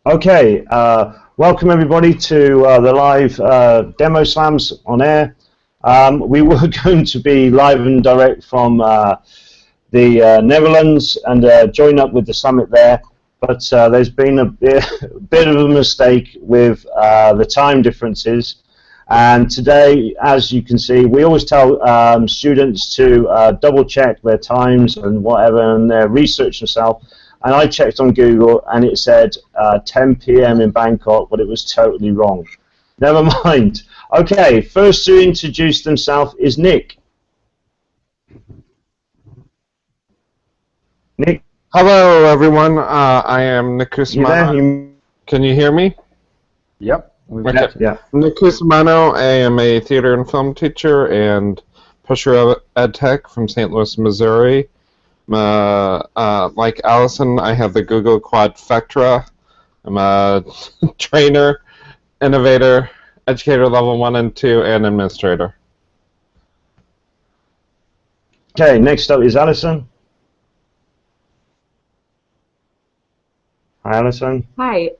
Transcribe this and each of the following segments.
Okay, welcome everybody to the live demo slams on air. We were going to be live and direct from the Netherlands and join up with the summit there, but there's been a bit of a mistake with the time differences. And today, as you can see, we always tell students to double check their times and whatever and their research themselves. And I checked on Google and it said 10 p.m. in Bangkok, but it was totally wrong. Never mind. Okay, first to introduce themselves is Nick. Nick? Hello, everyone. I am Nick Cusimano. Can you hear me? Yep. Okay. Yeah. Nick Cusimano. I am a theater and film teacher and pusher ed tech from St. Louis, Missouri. Like Allison, I have the Google Quadfecta. I'm a trainer, innovator, educator level 1 and 2, and administrator. Okay, next up is Allison. Hi, Allison. Hi,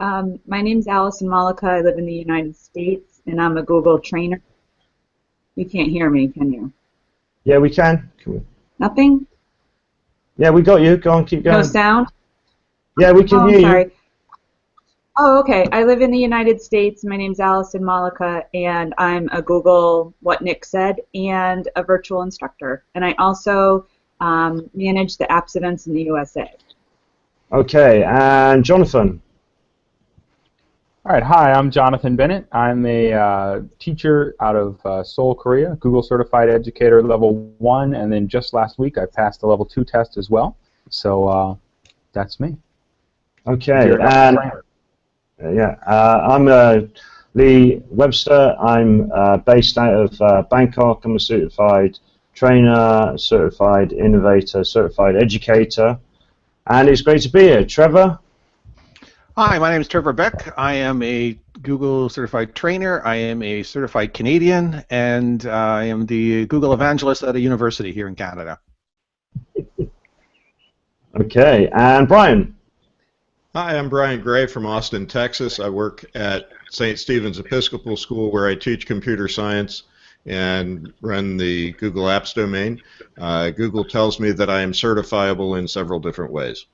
my name's Allison Malika. I live in the United States, and I'm a Google trainer. You can't hear me, can you? Yeah, we can. Nothing? Yeah, we got you. Go on, keep going. No sound? Yeah, we can hear sorry. you. Oh, okay. I live in the United States. My name's Allison Malika, and I'm a Google What Nick Said and a virtual instructor. And I also manage the app events in the USA. Okay, and Jonathan. All right, hi, I'm Jonathan Bennett. I'm a teacher out of Seoul, Korea, Google Certified Educator Level 1, and then just last week I passed the Level 2 test as well. So that's me. Okay, and I'm Lee Webster. I'm based out of Bangkok. I'm a certified trainer, certified innovator, certified educator, and it's great to be here. Trevor? Hi, my name is Trevor Beck. I am a Google certified trainer. I am a certified Canadian, and I am the Google evangelist at a university here in Canada. Okay, and Brian? Hi, I'm Brian Gray from Austin, Texas. I work at St. Stephen's Episcopal School where I teach computer science and run the Google Apps domain. Google tells me that I am certifiable in several different ways.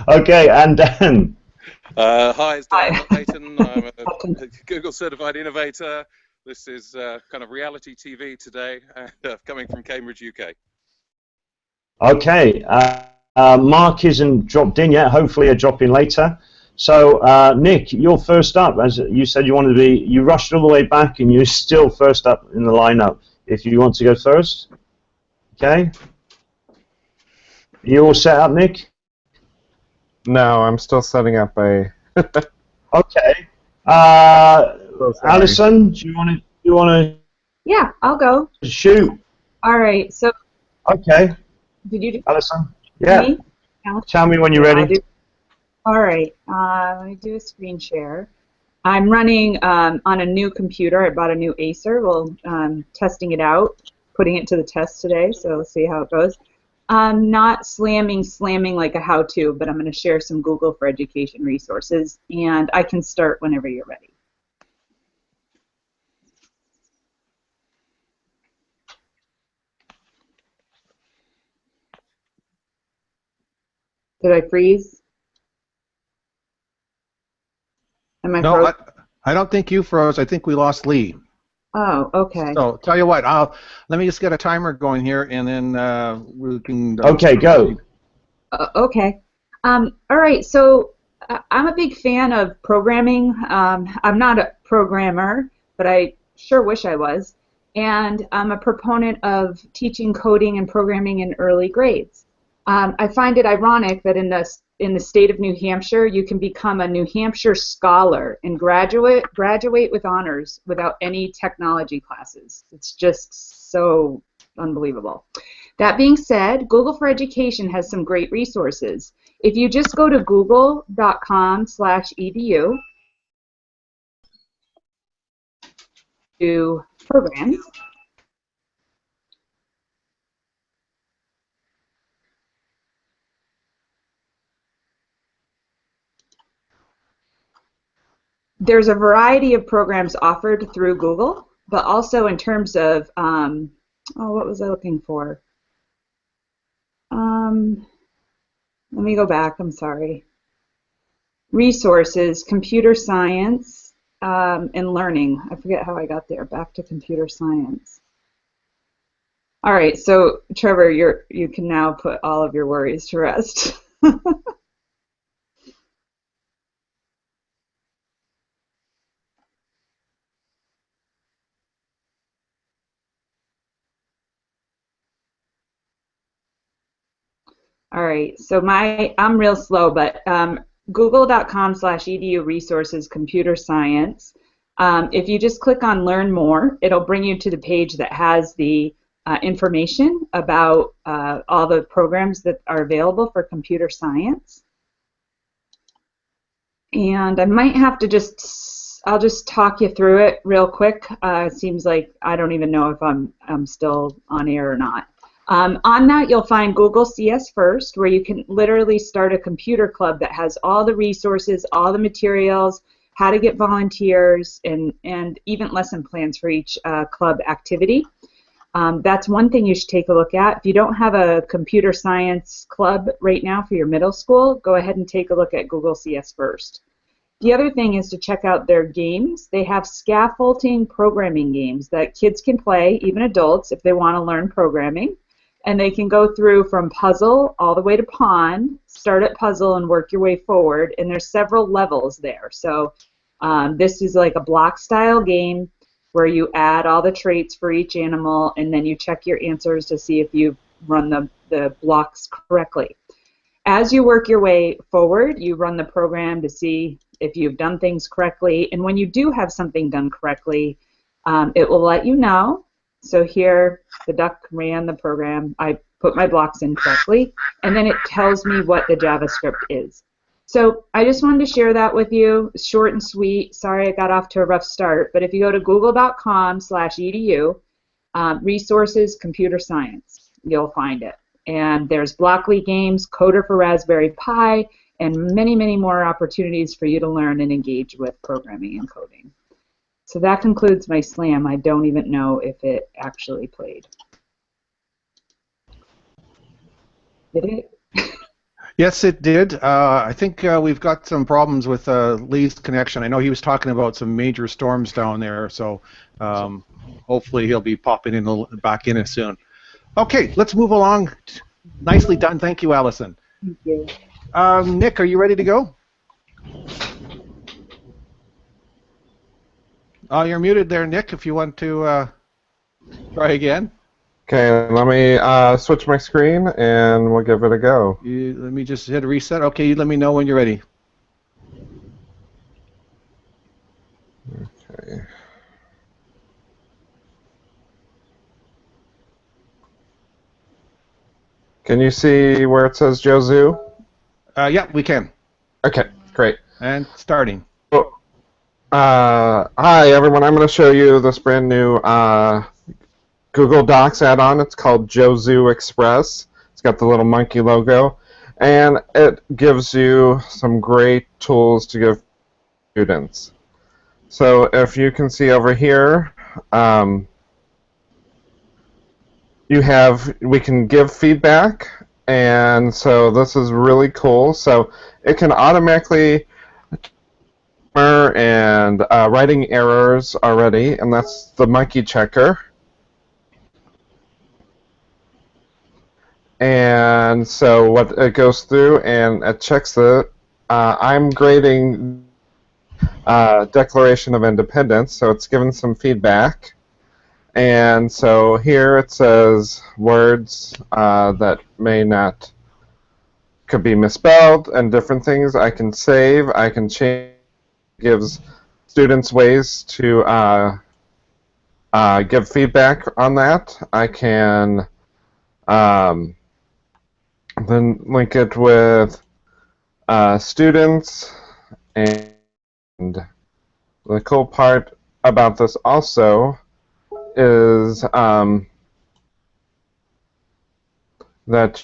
Okay, and Dan. Hi, it's Dan Payton. I'm a Google Certified Innovator. This is kind of reality TV today, coming from Cambridge, UK. Okay, Mark isn't dropped in yet. Hopefully he'll drop in later. So, Nick, you're first up. As you said, you rushed all the way back and you're still first up in the lineup. If you want to go first. Okay. You all set up, Nick? No, I'm still setting up a... Okay. Allison, do you want to? Yeah, I'll go. Shoot. All right. So. Okay. Did you? Allison. Yeah. Me? Tell me when you're ready. All right. Let me do a screen share. I'm running on a new computer. I bought a new Acer. Well, testing it out, putting it to the test today. So let's see how it goes. I'm not slamming like a how-to, but I'm going to share some Google for Education resources, and I can start whenever you're ready. Did I freeze? Am I No, I don't think you froze. I think we lost Lee. Oh, okay. So tell you what, let me just get a timer going here, and then we can. Okay, go. Okay. All right. So I'm a big fan of programming. I'm not a programmer, but I sure wish I was. And I'm a proponent of teaching coding and programming in early grades. I find it ironic that in the state of New Hampshire, you can become a New Hampshire scholar and graduate with honors without any technology classes. It's just so unbelievable. That being said, Google for Education has some great resources. If you just go to google.com/edu to programs, there's a variety of programs offered through Google, but also in terms of, what was I looking for? Let me go back, I'm sorry. Resources, computer science, and learning. I forget how I got there, back to computer science. All right, so Trevor, you can now put all of your worries to rest. All right, so I'm real slow, but google.com/edu resources computer science. If you just click on learn more, it'll bring you to the page that has the information about all the programs that are available for computer science. And I might have to I'll just talk you through it real quick. It seems like I don't even know if I'm still on air or not. On that, you'll find Google CS First, where you can literally start a computer club that has all the resources, all the materials, how to get volunteers, and even lesson plans for each club activity. That's one thing you should take a look at. If you don't have a computer science club right now for your middle school, go ahead and take a look at Google CS First. The other thing is to check out their games. They have scaffolding programming games that kids can play, even adults, if they want to learn programming. And they can go through from puzzle all the way to pond, start at puzzle and work your way forward. And there's several levels there. So this is like a block style game where you add all the traits for each animal and then you check your answers to see if you've run the blocks correctly. As you work your way forward, you run the program to see if you've done things correctly. And when you do have something done correctly, it will let you know. So here, the duck ran the program. I put my blocks in correctly, and then it tells me what the JavaScript is. So I just wanted to share that with you. Short and sweet. Sorry I got off to a rough start, but if you go to google.com/edu, resources, computer science, you'll find it. And there's Blockly Games, Coder for Raspberry Pi, and many, many more opportunities for you to learn and engage with programming and coding. So that concludes my slam. I don't even know if it actually played. Did it? Yes, it did. I think we've got some problems with Lee's connection. I know he was talking about some major storms down there, so hopefully he'll be popping in back in soon. Okay, let's move along. Nicely done. Thank you, Allison. Thank you. Nick, are you ready to go? Oh, you're muted there, Nick, if you want to try again. Okay, let me switch my screen and we'll give it a go. Let me just hit a reset. Okay, you let me know when you're ready. Okay. Can you see where it says Jozu? Yeah, we can. Okay, great. And starting. Hi everyone, I'm going to show you this brand new Google Docs add-on. It's called Jozu Express. It's got the little monkey logo, and it gives you some great tools to give students. So if you can see over here, we can give feedback, and so this is really cool. So it can automatically and writing errors already, and that's the monkey checker. And so what it goes through and it checks the I'm grading Declaration of Independence, so it's given some feedback. And so here it says words that could be misspelled and different things. I can save, I can change. Gives students ways to give feedback on that. I can then link it with students, and the cool part about this also is that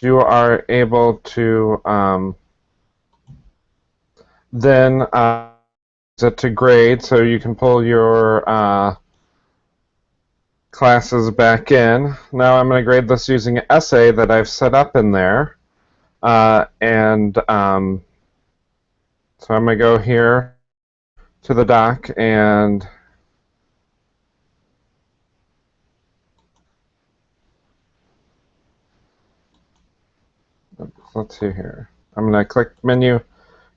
you are able to then it to grade, so you can pull your classes back in. Now I'm going to grade this using an essay that I've set up in there. So I'm going to go here to the doc and let's see here. I'm going to click menu,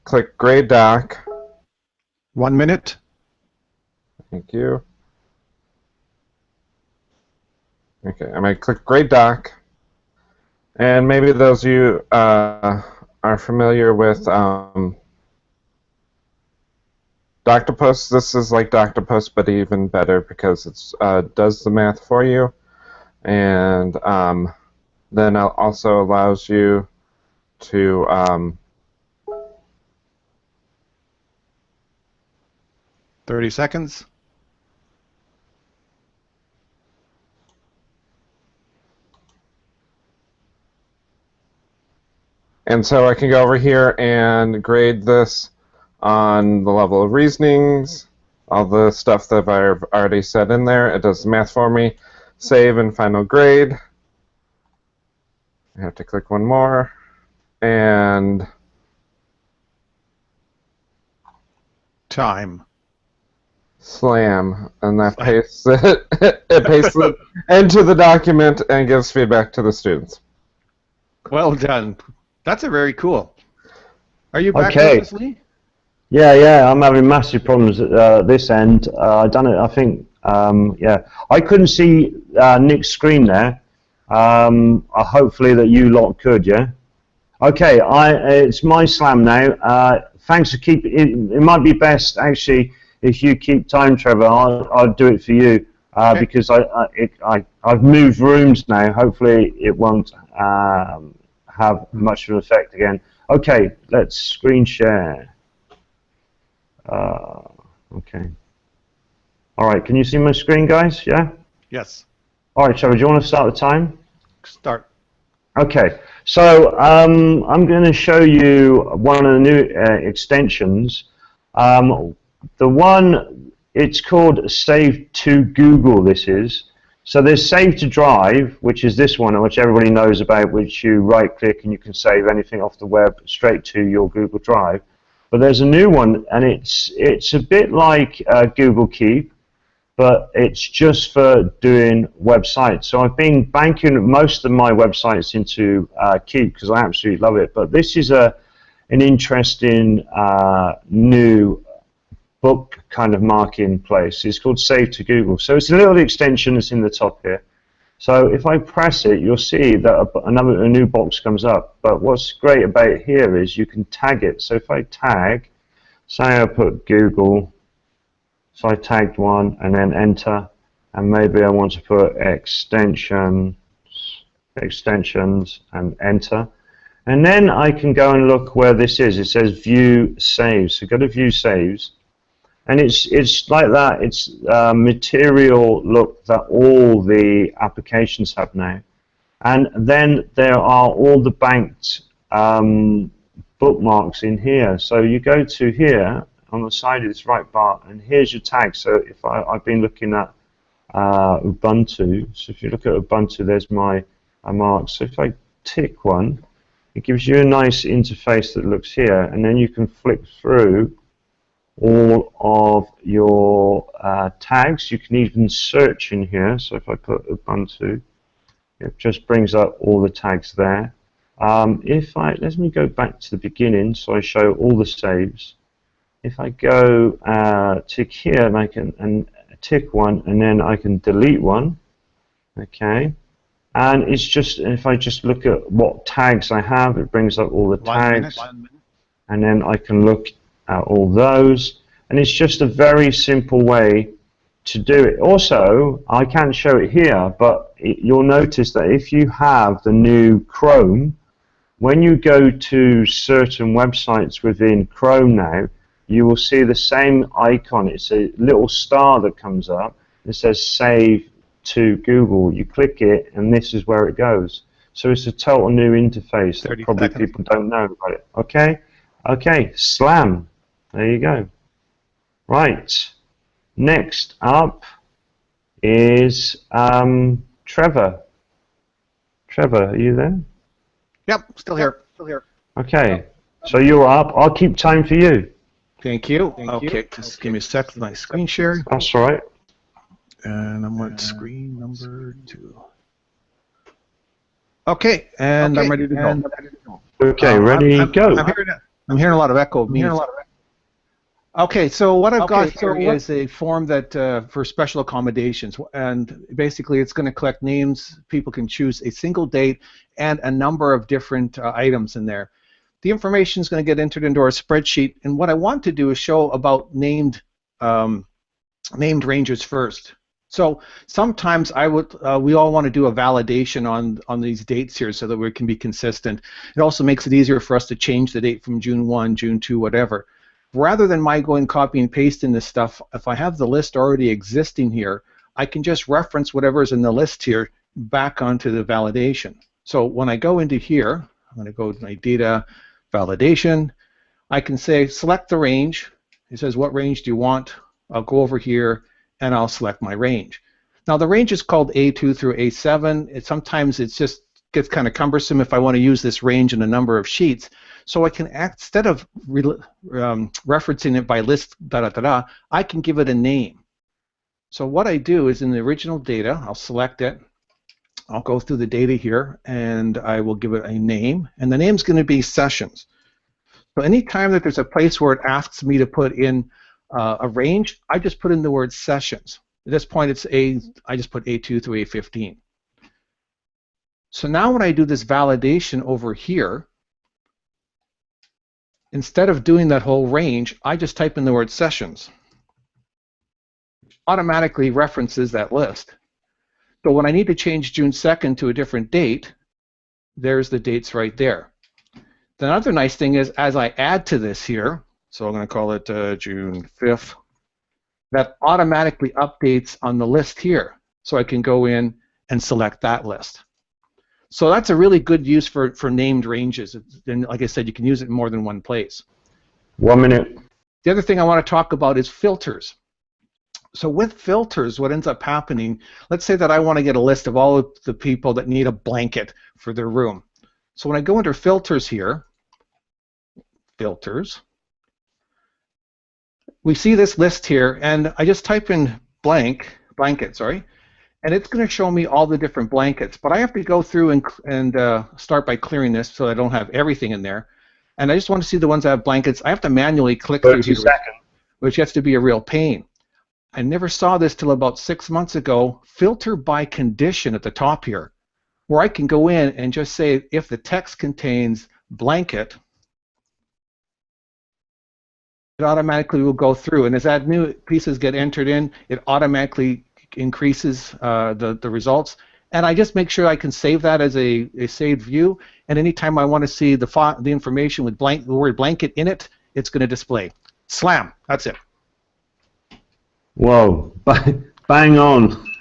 click grade doc. 1 minute. Thank you. Okay, I'm going to click grade doc. And maybe those of you are familiar with Doctopus. This is like Doctopus, but even better because it does the math for you. And then it also allows you to 30 seconds. and so I can go over here and grade this on the level of reasonings, all the stuff that I've already set in there. It does the math for me. Save and final grade. I have to click one more. And time. Slam. And that pastes it. It pastes it into the document and gives feedback to the students. Well done. That's a very cool. Are you back Okay. with us, Lee? Yeah, I'm having massive problems at this end. I've done it, I think, yeah. I couldn't see Nick's screen there. Hopefully that you lot could, yeah? Okay, it's my slam now. Thanks for keeping it might be best, actually, if you keep time, Trevor. I'll do it for you, Okay. because I've moved rooms now. Hopefully it won't have much of an effect again. Okay, let's screen share. Okay. All right, can you see my screen, guys? Yeah? Yes. All right, Trevor, do you want to start the time? Start. Okay, so I'm going to show you one of the new extensions. The one, it's called Save to Google, this is. So there's Save to Drive, which is this one, which everybody knows about, which you right-click and you can save anything off the web straight to your Google Drive. But there's a new one, and it's a bit like Google Keep, but it's just for doing websites. So I've been banking most of my websites into Keep because I absolutely love it. But this is an interesting new book kind of marking place. It's called Save to Google. So it's a little extension that's in the top here. So if I press it, you'll see that a new box comes up. But what's great about it here is you can tag it. So if I tag, say I put Google, so I tagged one and then enter, and maybe I want to put extensions and enter. And then I can go and look where this is. It says View Saves. So go to View Saves. And it's like that. It's material look that all the applications have now. And then there are all the banked bookmarks in here. So you go to here on the side of this right bar, and here's your tag. So if I've been looking at Ubuntu. So if you look at Ubuntu, there's my marks. So if I tick one, it gives you a nice interface that looks here, and then you can flick through all of your tags. You can even search in here. So if I put Ubuntu, it just brings up all the tags there. Let me go back to the beginning so I show all the saves. If I go tick here and I can tick one, and then I can delete one. Okay, and it's just, if I just look at what tags I have, it brings up all the tags. 1 minute. And then I can look at all those, and it's just a very simple way to do it. Also, I can't show it here, but you'll notice that if you have the new Chrome, when you go to certain websites within Chrome now, you will see the same icon. It's a little star that comes up. It says Save to Google. You click it, and this is where it goes. So it's a total new interface that 30 probably seconds. people don't know about it. Okay? Okay, Slam. There you go. Right. Next up is Trevor. Trevor, are you there? Yep, still here. Okay. So you're up. I'll keep time for you. Thank you. Okay, just give me a sec. My screen share. That's all right. And I'm on screen number 2. Okay, and I'm ready to go. Okay, ready, go. I'm hearing a lot of echo of me. Okay, so what I've got here is a form that for special accommodations, and basically it's going to collect names. People can choose a single date and a number of different items in there. The information is going to get entered into our spreadsheet, and what I want to do is show about named ranges first. So sometimes we all want to do a validation on these dates here so that we can be consistent. It also makes it easier for us to change the date from June 1, June 2, whatever. Rather than my going copy and pasting this stuff, if I have the list already existing here, I can just reference whatever is in the list here back onto the validation. So when I go into here, I'm going to go to my data validation. I can say select the range. It says what range do you want? I'll go over here and I'll select my range. Now the range is called A2 through A7. Sometimes it just gets kind of cumbersome if I want to use this range in a number of sheets. So I can, instead of referencing it by list, I can give it a name. So what I do is in the original data, I'll select it. I'll go through the data here, and I will give it a name. And the name's going to be sessions. So anytime that there's a place where it asks me to put in a range, I just put in the word sessions. At this point, I just put A2 through A15. So now when I do this validation over here, instead of doing that whole range, I just type in the word sessions. Which automatically references that list. So when I need to change June 2nd to a different date, there's the dates right there. The other nice thing is, as I add to this here, so I'm going to call it June 5th, that automatically updates on the list here. So I can go in and select that list. So that's a really good use for named ranges. And like I said, you can use it in more than one place. 1 minute. The other thing I want to talk about is filters. So with filters, what ends up happening, let's say that I want to get a list of all of the people that need a blanket for their room. So when I go under filters here, filters, we see this list here, and I just type in blanket, and it's going to show me all the different blankets. But I have to go through and start by clearing this so I don't have everything in there. And I just want to see the ones that have blankets. I have to manually click through here, which gets to be a real pain. I never saw this till about 6 months ago. Filter by condition at the top here, where I can go in and just say if the text contains blanket, it automatically will go through. And as that new pieces get entered in, it automatically increases the results. And I just make sure I can save that as a saved view. And anytime I want to see the information with the word blanket in it, it's going to display. Slam. That's it. Whoa. Bang on.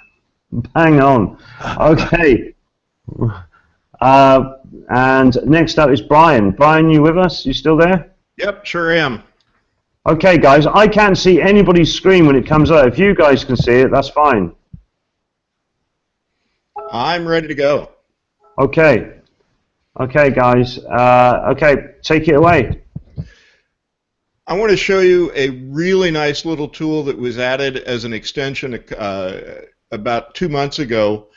Bang on. Okay. And next up is Brian. Brian, you with us? You still there? Yep, sure am. Okay, guys, I can't see anybody's screen when it comes up. If you guys can see it, that's fine. I'm ready to go. Okay. Okay, guys. Okay, take it away. I want to show you a really nice little tool that was added as an extension about 2 months ago.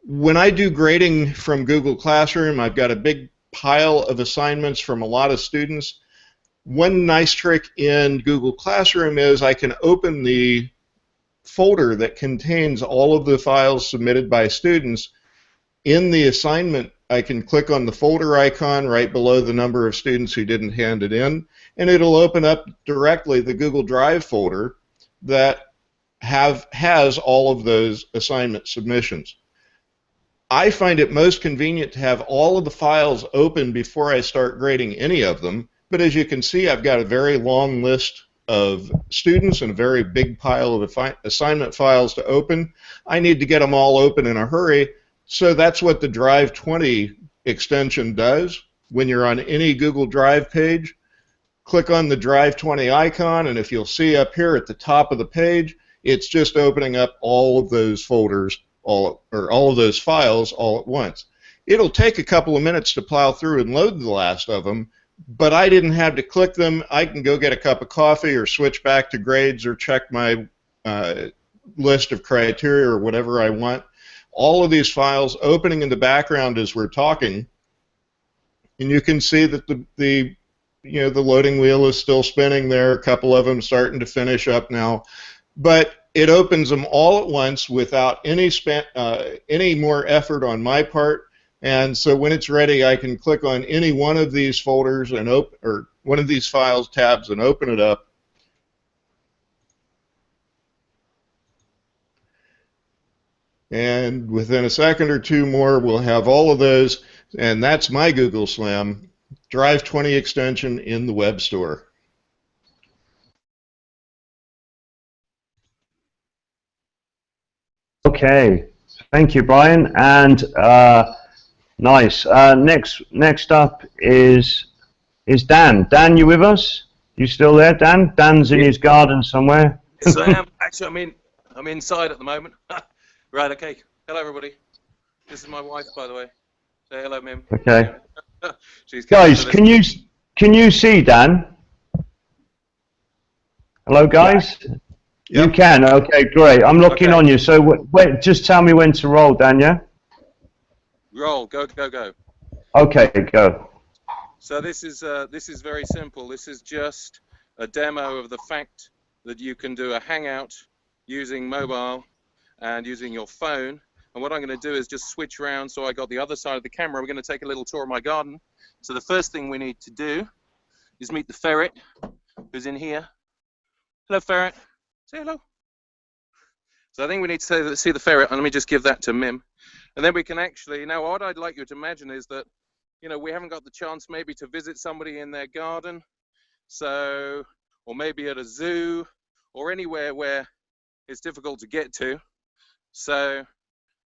When I do grading from Google Classroom, I've got a big pile of assignments from a lot of students. One nice trick in Google Classroom is I can open the folder that contains all of the files submitted by students. In the assignment, I can click on the folder icon right below the number of students who didn't hand it in, and it'll open up directly the Google Drive folder that has all of those assignment submissions. I find it most convenient to have all of the files open before I start grading any of them. But as you can see, I've got a very long list of students and a very big pile of assignment files to open. I need to get them all open in a hurry, so that's what the Drive 20 extension does. When you're on any Google Drive page, click on the Drive 20 icon, and if you'll see up here at the top of the page, it's just opening up all of those folders, all of those files all at once. It'll take a couple of minutes to plow through and load the last of them, but I didn't have to click them. I can go get a cup of coffee or switch back to grades or check my list of criteria or whatever I want. All of these files opening in the background as we're talking, and you can see that the loading wheel is still spinning there. A couple of them starting to finish up now, but it opens them all at once without any more effort on my part. And so when it's ready, I can click on any one of these folders and or one of these files tabs and open it up. And within a second or two more, we'll have all of those, and that's my Google Slam Drive 20 extension in the web store. Okay, thank you, Brian. And nice. Next up is Dan. Dan, you with us? You still there, Dan? Dan's in his garden somewhere. Yes, I am. Actually, I'm inside at the moment. Right. Okay. Hello, everybody. This is my wife, by the way. Say hello, Mim. Okay. Guys, can you see Dan? Hello, guys. Yep. You can. Okay, great. I'm looking on you. So wait, just tell me when to roll, Dan. Yeah. Roll. Go. Okay, go. So this is very simple. This is just a demo of the fact that you can do a Hangout using mobile and using your phone. And what I'm going to do is just switch around so I got the other side of the camera. We're going to take a little tour of my garden. So the first thing we need to do is meet the ferret who's in here. Hello, ferret. Say hello. So I think we need to see the ferret, and let me just give that to Mim. And then we can actually, now what I'd like you to imagine is that, we haven't got the chance maybe to visit somebody in their garden, so, or maybe at a zoo, or anywhere where it's difficult to get to. So,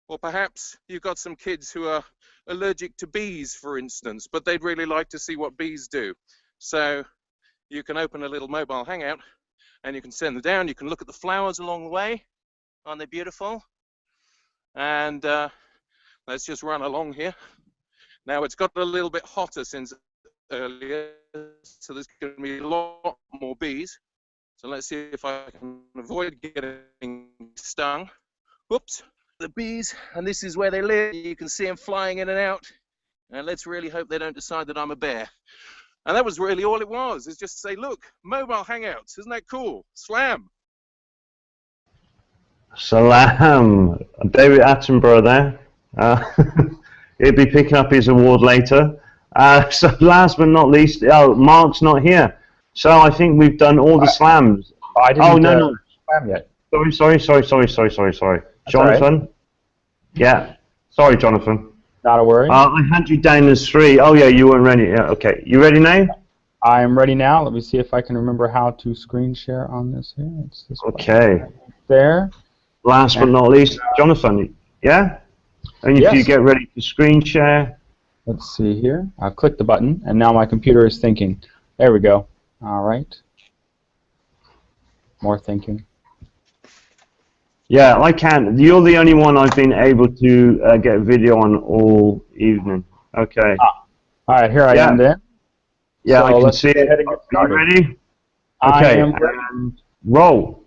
or perhaps you've got some kids who are allergic to bees, for instance, but they'd really like to see what bees do. So you can open a little mobile Hangout and you can send them down. You can look at the flowers along the way. Aren't they beautiful? And let's just run along here. Now it's got a little bit hotter since earlier, so there's going to be a lot more bees. So let's see if I can avoid getting stung. Whoops. The bees, and this is where they live. You can see them flying in and out, and let's really hope they don't decide that I'm a bear. And that was really all it was, is just to say, look, mobile Hangouts, isn't that cool? Slam. Salam. David Attenborough there. He'll be picking up his award later. So last but not least, Mark's not here. So I think we've done all the slams. I didn't no. slam yet. Sorry. Jonathan? Right. Yeah. Sorry, Jonathan. Not a worry. I had you down as 3. Oh, yeah, you weren't ready. Yeah, okay. You ready now? I am ready now. Let me see if I can remember how to screen share on this here. It's this okay. There. Last but not least, Jonathan. Yeah? And if you get ready to screen share. Let's see here. I've clicked the button, and now my computer is thinking. There we go. All right. More thinking. Yeah, I can. You're the only one I've been able to get a video on all evening. Okay. All right, here I am then. Yeah, so I can see it. Are you ready? Okay, and roll.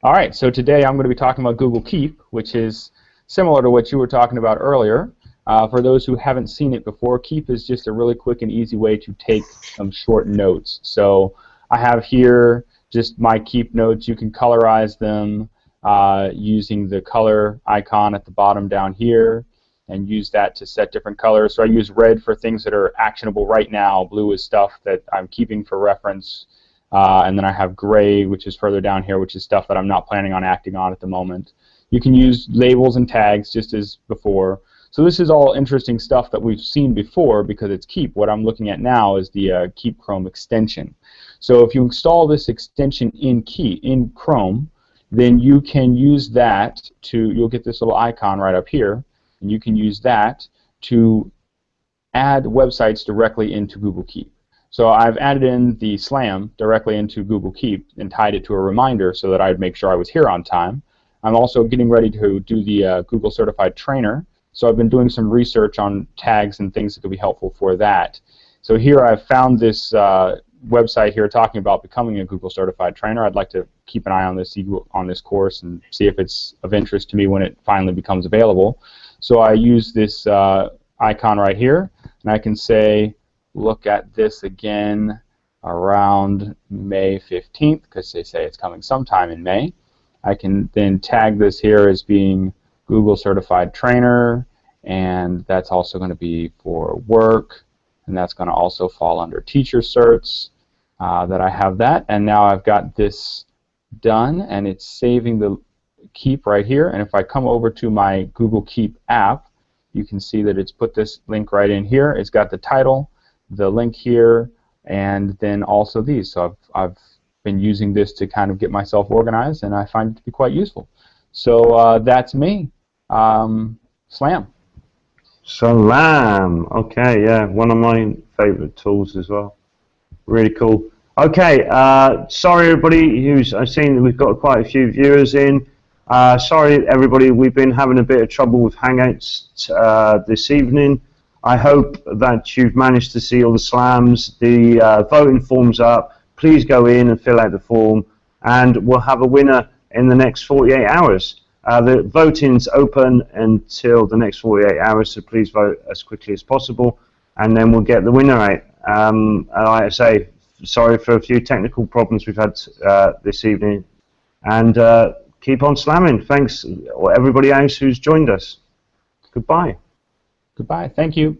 All right, so today I'm going to be talking about Google Keep, which is similar to what you were talking about earlier. For those who haven't seen it before, Keep is just a really quick and easy way to take some short notes. So I have here just my Keep notes. You can colorize them using the color icon at the bottom down here and use that to set different colors. So I use red for things that are actionable right now. Blue is stuff that I'm keeping for reference. And then I have gray, which is further down here, which is stuff that I'm not planning on acting on at the moment. You can use labels and tags just as before. So this is all interesting stuff that we've seen before because it's Keep. What I'm looking at now is the Keep Chrome extension. So if you install this extension in Chrome, then you can use that to, you'll get this little icon right up here, and you can use that to add websites directly into Google Keep. So I've added in the SLAM directly into Google Keep and tied it to a reminder so that I'd make sure I was here on time. I'm also getting ready to do the Google Certified Trainer. So I've been doing some research on tags and things that could be helpful for that. So here I've found this website here talking about becoming a Google Certified Trainer. I'd like to keep an eye on this course and see if it's of interest to me when it finally becomes available. So I use this icon right here, and I can say, look at this again around May 15th, because they say it's coming sometime in May. I can then tag this here as being Google Certified Trainer, and that's also going to be for work, and that's going to also fall under Teacher Certs, that I have that, and now I've got this done, and it's saving the Keep right here, and if I come over to my Google Keep app, you can see that it's put this link right in here. It's got the title, the link here, and then also these. So I've been using this to kind of get myself organized, and I find it to be quite useful. So that's me. Slam. Salam. Okay, yeah, one of my favorite tools as well. Really cool. Okay, sorry everybody who's, I've seen that we've got quite a few viewers in. Sorry everybody, we've been having a bit of trouble with Hangouts this evening. I hope that you've managed to see all the slams. The voting form's up. Please go in and fill out the form, and we'll have a winner in the next 48 hours. The voting's open until the next 48 hours, so please vote as quickly as possible, and then we'll get the winner out. Like I say, sorry for a few technical problems we've had this evening, and keep on slamming. Thanks everybody else who's joined us. Goodbye. Goodbye. Thank you.